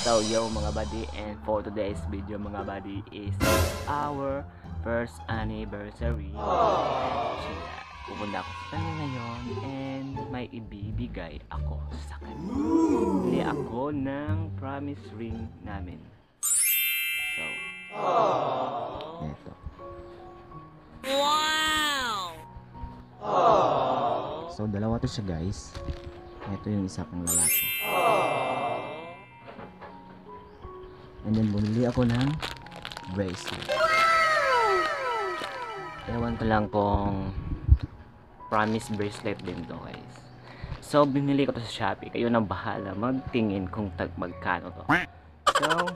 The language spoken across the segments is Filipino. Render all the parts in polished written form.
So yo mga buddy, and for today's video mga buddy is our first anniversary. Pupunta ako sa kanya ngayon and may ibibigay ako sa kanya. Bili ako ng promise ring namin. So, eto. Wow! So, dalawa to siya guys. Ito yung isa pang lalaki. And then bumili ako ng bracelet. Ewan ko lang kung promise bracelet din to guys. So binili ko to sa Shopee. Kayo nang bahala magtingin kung magkano to. So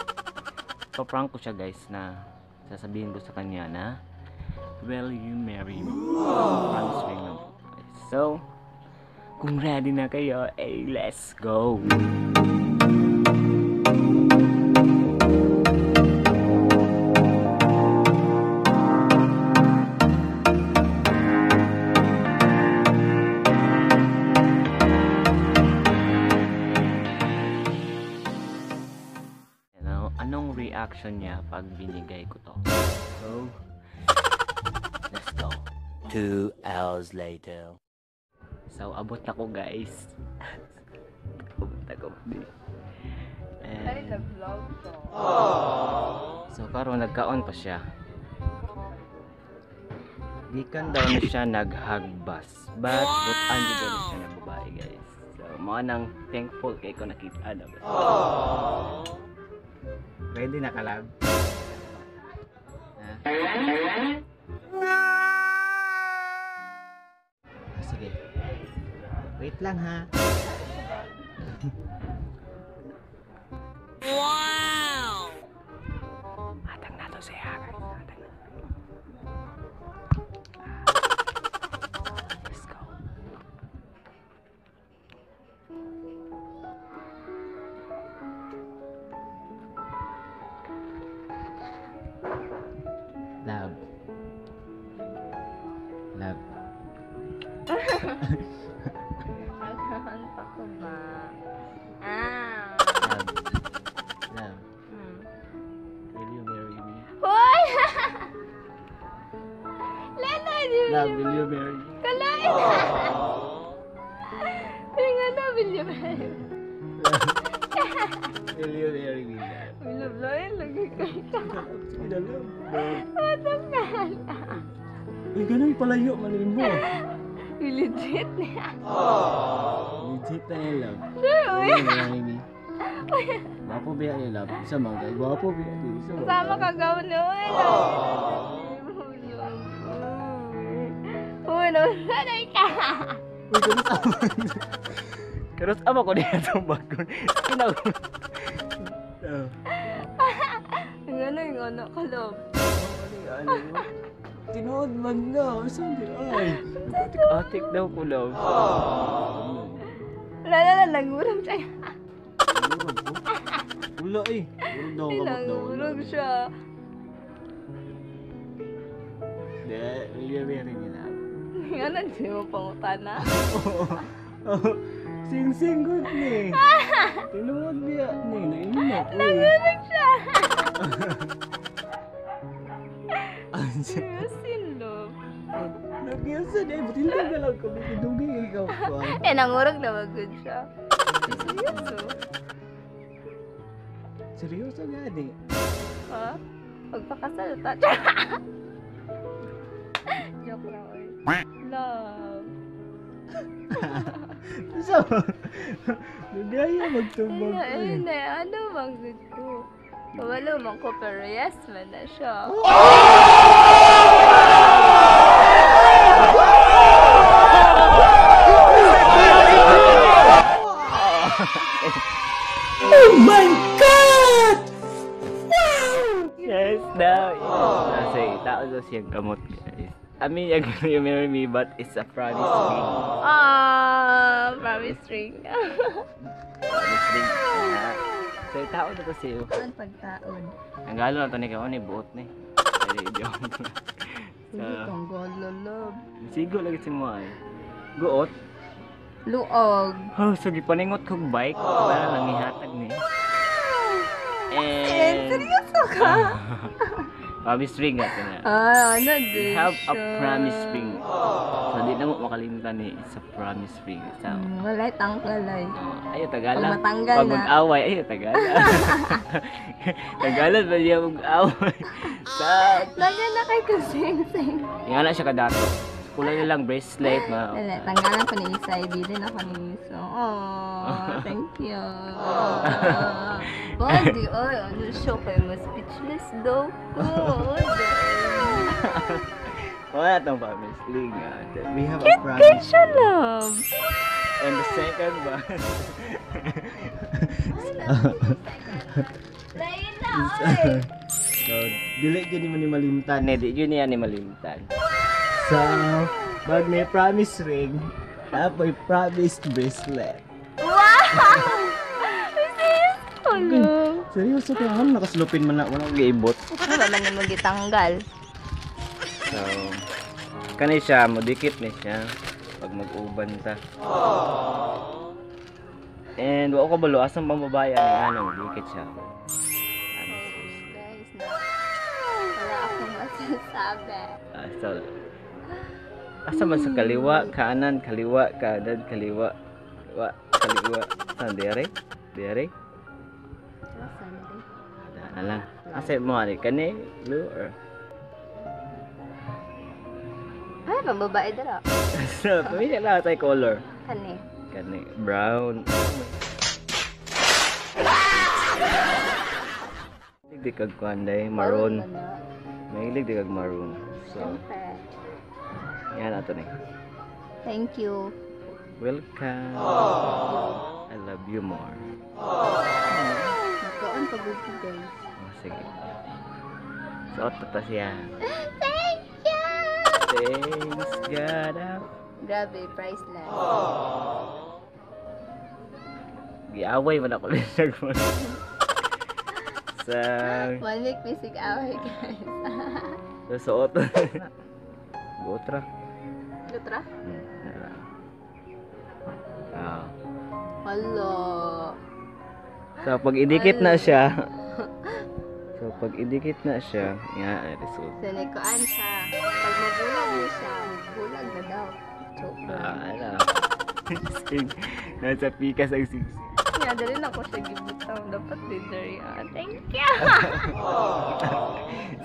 paprank ko siya guys na sasabihin ko sa kanya na will you marry me? Promise ring lang to guys. So kung ready na kayo, let's go! Anong reaction niya pag binigay ko to? So, let's go. 2 hours later. So, abot na ko guys. Abot na ko. So, karon nagka-on pa siya. Gikan daw na siya naghagbas. But, butaan din daw na siya na babae guys. So, mga nang thankful kay ko nakita na ba? Ready na kalab? Sige. Wait lang ha. Wow! Hatang na to siya guys. Hatang na. Let's go. Love. Love. Nagkahan pa ko ba? Love. Love. Will you marry me? Hoy! Lena, Love, will you marry me? kalain na! Kaya nga na, will you marry me? Will you marry me? Bilablayan lagi kayo. Sige na lang. Matang na. Uy, ganun palayo manin mo. Legit niya. Legit na yung love. Sure, uy. Will you marry me? Gwapo ba yung love? Isa mga gwapo ba yung isa mga Sama ka gawin na, uy. Uy, nasanay ka. Uy, karus ama. Karus ama ko niya itong bagon. Yung ano ka, love. Tinood man na. Saan di ay? Atik-atik daw ko love. Wala, nagurang siya. Urog ko? Wala eh. Urog daw kamot daw. Nagurang siya. Hindi, will you marry me na? Ano, di mo pangutana? Sing-sing good ni. Tinuod niya ni. Naiinak ko eh. Nagurang siya. Ansa? Sin, love. Nagyasan eh. Buti lang na lang kami. Idugay ikaw pa. Nangurang na magod siya. Seryoso? Seryoso nga di. Ha? Magpakasal ta. Joke lang, oy. Love. So, nagaya magtubag ko eh. Ayun na, ano magod ko? Wala man ko, pero yes man na siya. Oh my God! Wow! Yes, daw. Kasi tao daw siyang kamot guys. I mean, you marry me, but it's a promise ring. Promise ring. Promise ring. So, tao na to siyo. Ang pagtaon. Ang galo na to ni Kaon, buot ni. Ay, joke. Hindi kang golo, love. Sigo lagi si mo ay. Guot? Luog. Oh, so gipaningot kong bike para lang ihatag ni. And Seryoso ka? promise ring natin na. Ano We din have a siya? promise ring. So di na mo makalimutan ni sa promise ring. So, Wala tangkalay. ayo Tagala. Pag matanggal Pag na. mag-away, ayo Tagala. Tagala ba niya mag-away? Sa Lagyan na kay kasing-sing. nga na siya kadato. Kulang na lang bracelet ma. Wala, tanggalan ko ni Isa. Ibilin ako ni Isa. Oh, thank you. Body, ano siya kayo? Mas speechless daw ko. Wala itong promise ring. We have a Kaya promise siya, ring. love. And the second one. Lain na, oy. So, dili yun ni malimtan. Di yun niya ni malimtan. So, pag may promise ring, tapos promise bracelet. Wow! Hello. Seryoso ka naman, nakaslupin man na walang giibot. Ano ba man yung magitanggal? So, kanay siya, modikit na siya pag mag-uban ta. And wako ka balo, asang pambabayan ng anong modikit siya. Guys, na wala akong masasabi. So, asa man sa kaliwa, kanan, kaliwa, kanan, kaliwa, kaliwa. Saan, dere? Dere? Na lang. Asa mo ani kani blue or Ay, pambabae dara. so, pamili lang tayo color. Kani. Kani brown. Hindi kag kuanday maroon. Mahilig di kag maroon. So, Siyempre. yan ato ni. Thank you. Welcome. I love you more. Magkaon pagod ko, guys. Oh, sige. Suot na ta siya. Thank you! Thanks God. Grabe, priceless. Giaway man ako lisag mo. Sa One week bisig away, guys. suot. Gotra. Lutra? Ah. Hello. So pag idikit na siya. So pag idikit na siya, nga result. So, nagkuan siya. Pag mabulag niya siya, bulag na daw. Joke lang. Ala. Sing. Nasa pikas ang sing. Kaya dali na ko siya gibutang. Dapat leader yan. Thank you!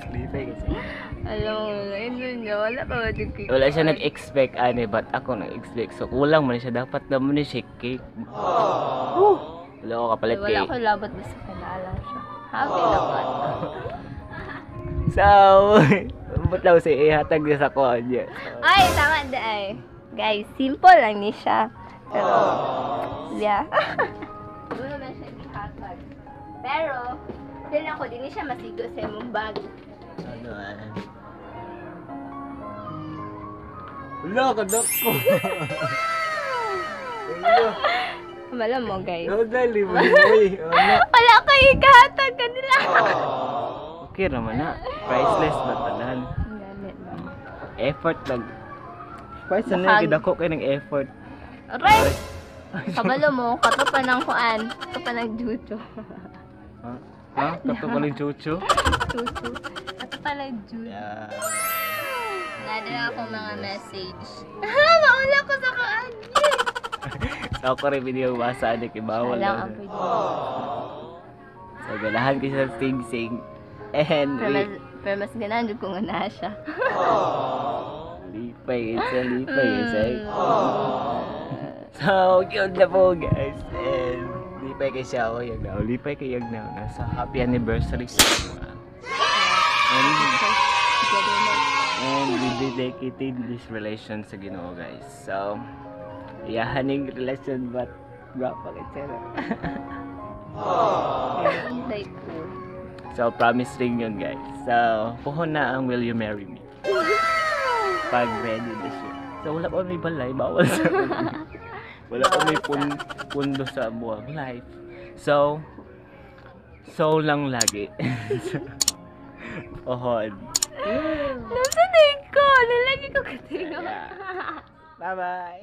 Sleepy kasi. Alam mo, ino niya. Wala pa ba din kay Wala siya nag-expect ani, but ako nag-expect. So kulang man siya, dapat naman ni shake cake. Wala ko kapalit Wala cake. ko labot basta kanaalam siya. Happy naman. So, ba't lang siya ihatag niya sa kanya? Ay, tama da ay. Guys, simple lang ni siya. Pero, yeah. Doon na siya ihatag. Pero, din ako, din siya masigo sa imong bag. Ano Wala, kadok ko. Wala mo, guys. No, dali mo. Uy, ano? Wala ko ikahatag kanila. Okay naman na. Priceless ba tanan? Gamit na. Effort lang. Price na Mahal. kidako kayo ng effort. Aray! Kabalo mo, kato pa ng kuan. Kato pa ng juju. Ha? Ha? Kato pa ng chuchu? Juju. Kato pa ng juju. Yeah. Nadala akong mga message. Maula ko sa kuan. So ako rin video basa adik ibawal Alang ang lang. pwede. So ganahan ko siya sing-sing. And Pero mas ganahan dyan kung na siya. lipay isa. So yun na po guys. And lipay kay siya ako yung now. Lipay kay yung now. Nasa happy anniversary sa and we dedicated this relation sa Ginoo guys. So iyahaning relation but gwapa kay Sarah. Like, So promise ring yun guys. So puhon na ang will you marry me. Pag ready na siya. So wala pa may balay, bawal sa wala pa may pundo sa buwang life. So lang lagi. Pohon. nasa ko! Nalagi ko katingo. Bye bye.